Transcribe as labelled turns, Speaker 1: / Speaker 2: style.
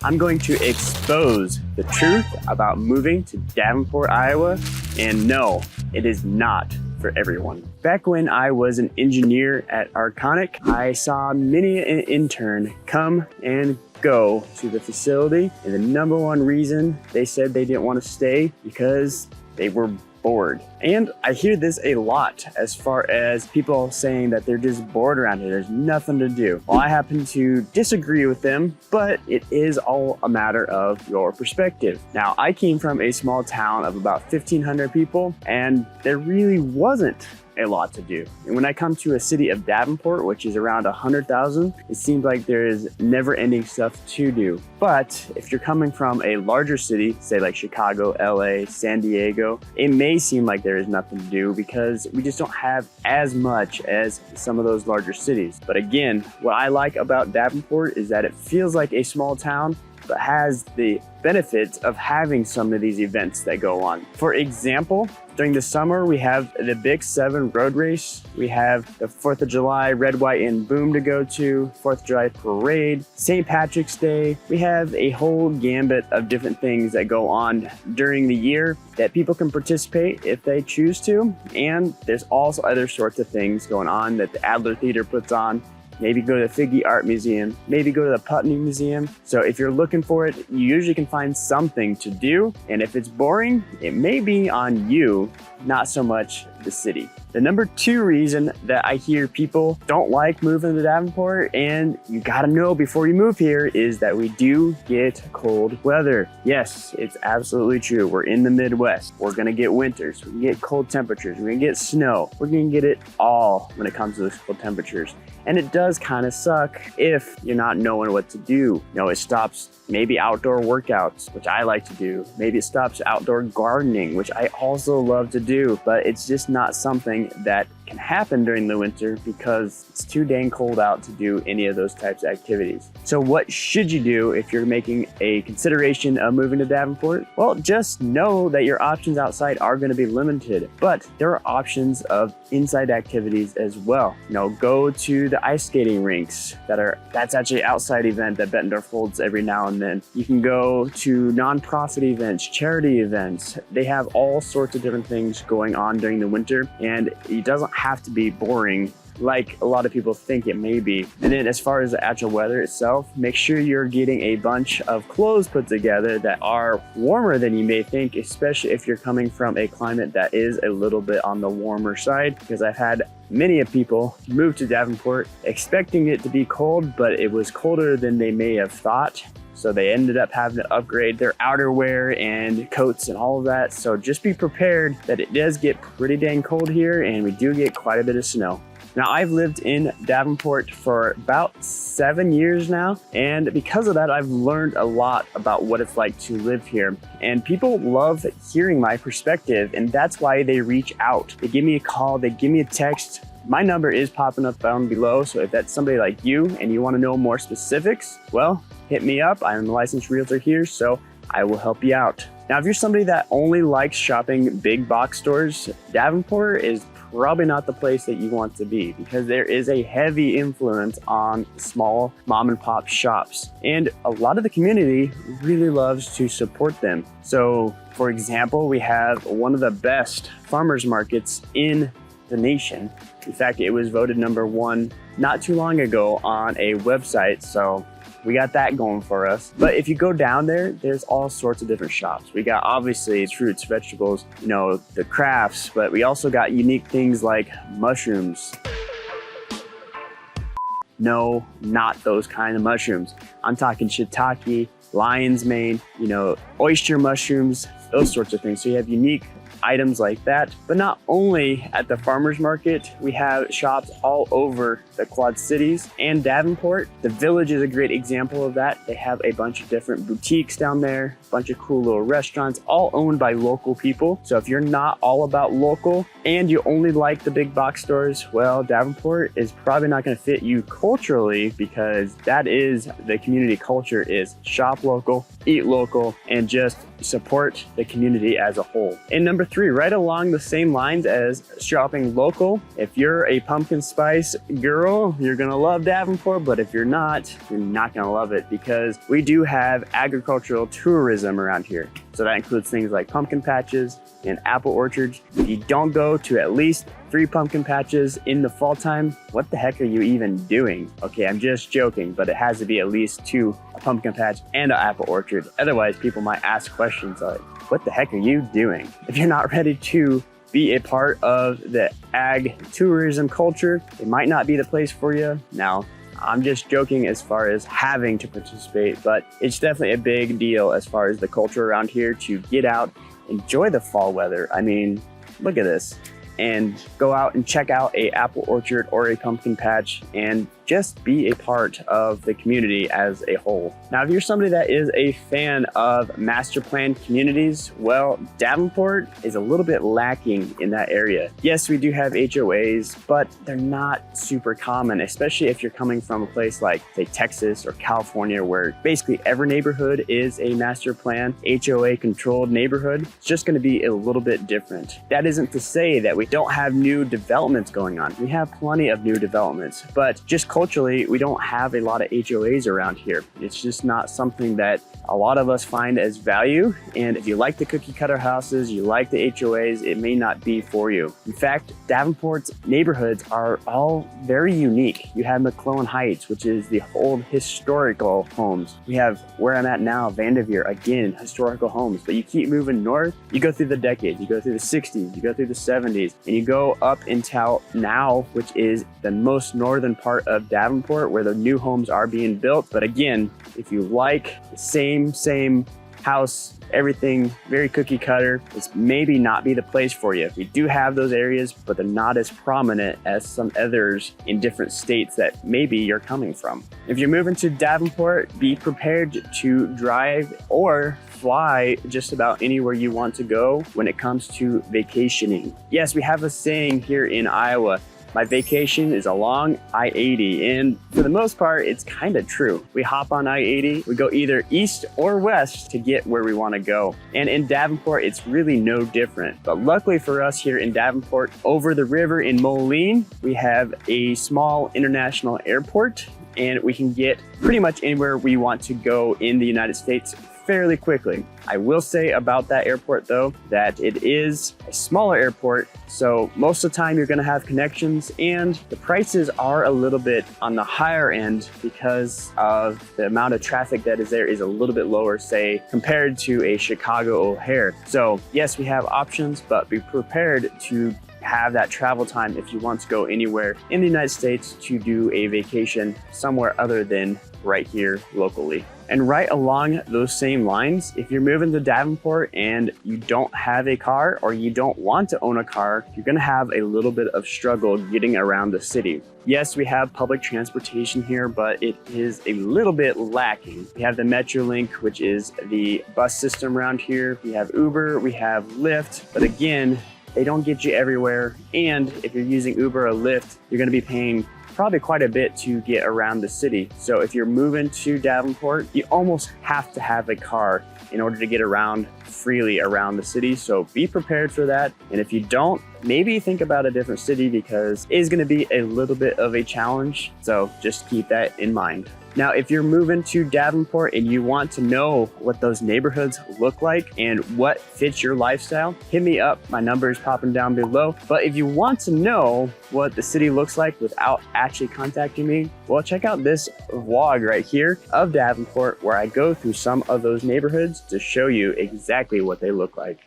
Speaker 1: I'm going to expose the truth about moving to Davenport, Iowa, and no, it is not for everyone. Back when I was an engineer at Arconic, I saw many an intern come and go to the facility, and the number one reason they said they didn't want to stay because they were bored. And I hear this a lot as far as people saying that they're just bored around here, there's nothing to do. Well, I happen to disagree with them, but it is all a matter of your perspective. Now, I came from a small town of about 1,500 people, and there really wasn't a lot to do. And when I come to a city of Davenport, which is around 100,000, it seems like there is never-ending stuff to do. But if you're coming from a larger city, say like Chicago, LA, San Diego, it may seem like there is nothing to do because we just don't have as much as some of those larger cities. But again, what I like about Davenport is that it feels like a small town, but has the benefits of having some of these events that go on. For example, during the summer, we have the Big 7 road race. We have the 4th of July Red, White, and Boom to go to, 4th of July parade, St. Patrick's Day. We have a whole gambit of different things that go on during the year that people can participate if they choose to. And there's also other sorts of things going on that the Adler Theater puts on. Maybe go to the Figge Art Museum, maybe go to the Putney Museum. So if you're looking for it, you usually can find something to do. And if it's boring, it may be on you, not so much the city. The number 2 reason that I hear people don't like moving to Davenport, and you gotta know before you move here, is that we do get cold weather. Yes, it's absolutely true. We're in the Midwest. We're gonna get winters, we're gonna get cold temperatures, we're gonna get snow. We're gonna get it all when it comes to those cold temperatures. And it does kind of suck if you're not knowing what to do. You know, it stops maybe outdoor workouts, which I like to do. Maybe it stops outdoor gardening, which I also love to do, but it's just not something that can happen during the winter because it's too dang cold out to do any of those types of activities. So what should you do if you're making a consideration of moving to Davenport? Well, just know that your options outside are going to be limited, but there are options of inside activities as well. You know, go to the ice skating rinks that's actually an outside event that Bettendorf holds every now and then. You can go to nonprofit events, charity events. They have all sorts of different things going on during the winter, and it doesn't have to be boring like a lot of people think it may be. And then as far as the actual weather itself, make sure you're getting a bunch of clothes put together that are warmer than you may think, especially if you're coming from a climate that is a little bit on the warmer side, because I've had many of people move to Davenport expecting it to be cold, but it was colder than they may have thought. So they ended up having to upgrade their outerwear and coats and all of that. So just be prepared that it does get pretty dang cold here, and we do get quite a bit of snow. Now, I've lived in Davenport for about 7 years now, and because of that, I've learned a lot about what it's like to live here. And people love hearing my perspective, and that's why they reach out. They give me a call, they give me a text. My number is popping up down below, so if that's somebody like you and you want to know more specifics, well, hit me up. I'm a licensed realtor here, so I will help you out. Now, if you're somebody that only likes shopping big box stores, Davenport is probably not the place that you want to be because there is a heavy influence on small mom and pop shops. And a lot of the community really loves to support them. So, for example, we have one of the best farmers markets in the nation. In fact, it was voted #1 not too long ago on a website, so we got that going for us. But if you go down there, there's all sorts of different shops. We got obviously fruits, vegetables, you know, the crafts, but we also got unique things like mushrooms. No, not those kind of mushrooms. I'm talking shiitake, lion's mane, you know, oyster mushrooms, those sorts of things. So you have unique items like that. But not only at the farmers market, we have shops all over the Quad Cities and Davenport. The Village is a great example of that. They have a bunch of different boutiques down there, a bunch of cool little restaurants, all owned by local people. So if you're not all about local and you only like the big box stores, well, Davenport is probably not going to fit you culturally because that is the community culture, is shop local eat local, and just support the community as a whole. And number 3, right along the same lines as shopping local, if you're a pumpkin spice girl, you're gonna love Davenport, but if you're not gonna love it, because we do have agricultural tourism around here. So that includes things like pumpkin patches and apple orchards. If you don't go to at least 3 pumpkin patches in the fall time, what the heck are you even doing? Okay, I'm just joking, but it has to be at least 2, a pumpkin patch and an apple orchard. Otherwise, people might ask questions like, what the heck are you doing? If you're not ready to be a part of the ag tourism culture, it might not be the place for you. Now, I'm just joking as far as having to participate, but it's definitely a big deal as far as the culture around here to get out, enjoy the fall weather. I mean, look at this. And go out and check out a apple orchard or a pumpkin patch and just be a part of the community as a whole. Now, if you're somebody that is a fan of master plan communities, well, Davenport is a little bit lacking in that area. Yes, we do have HOAs, but they're not super common, especially if you're coming from a place like, say, Texas or California, where basically every neighborhood is a master plan, HOA controlled neighborhood. It's just gonna be a little bit different. That isn't to say that we don't have new developments going on. We have plenty of new developments, but just culturally, we don't have a lot of HOAs around here. It's just not something that a lot of us find as value. And if you like the cookie cutter houses, you like the HOAs, it may not be for you. In fact, Davenport's neighborhoods are all very unique. You have McClellan Heights, which is the old historical homes. We have where I'm at now, Vanderveer, again, historical homes. But you keep moving north, you go through the decades, you go through the 60s, you go through the 70s, and you go up until now, which is the most northern part of Davenport, where the new homes are being built. But again, if you like the same house, everything very cookie cutter, it's maybe not be the place for you. We do have those areas, but they're not as prominent as some others in different states that maybe you're coming from. If you're moving to Davenport, be prepared to drive or fly just about anywhere you want to go when it comes to vacationing. Yes, we have a saying here in Iowa, my vacation is along I-80, and for the most part, it's kind of true. We hop on I-80, we go either east or west to get where we want to go. And in Davenport, it's really no different. But luckily for us here in Davenport, over the river in Moline, we have a small international airport, and we can get pretty much anywhere we want to go in the United States fairly quickly. I will say about that airport though, that it is a smaller airport, so most of the time you're gonna have connections, and the prices are a little bit on the higher end because of the amount of traffic that is there is a little bit lower, say, compared to a Chicago O'Hare. So yes, we have options, but be prepared to have that travel time if you want to go anywhere in the United States to do a vacation somewhere other than right here locally. And right along those same lines, if you're moving to Davenport and you don't have a car or you don't want to own a car, you're gonna have a little bit of struggle getting around the city. Yes, we have public transportation here, but it is a little bit lacking. We have the Metrolink, which is the bus system around here. We have Uber, we have Lyft, but again, they don't get you everywhere. And if you're using Uber or Lyft, you're gonna be paying probably quite a bit to get around the city. So if you're moving to Davenport, you almost have to have a car in order to get around freely around the city. So be prepared for that. And if you don't, maybe think about a different city, because it is gonna be a little bit of a challenge. So just keep that in mind. Now, if you're moving to Davenport and you want to know what those neighborhoods look like and what fits your lifestyle, hit me up. My number is popping down below. But if you want to know what the city looks like without actually contacting me, well, check out this vlog right here of Davenport, where I go through some of those neighborhoods to show you exactly what they look like.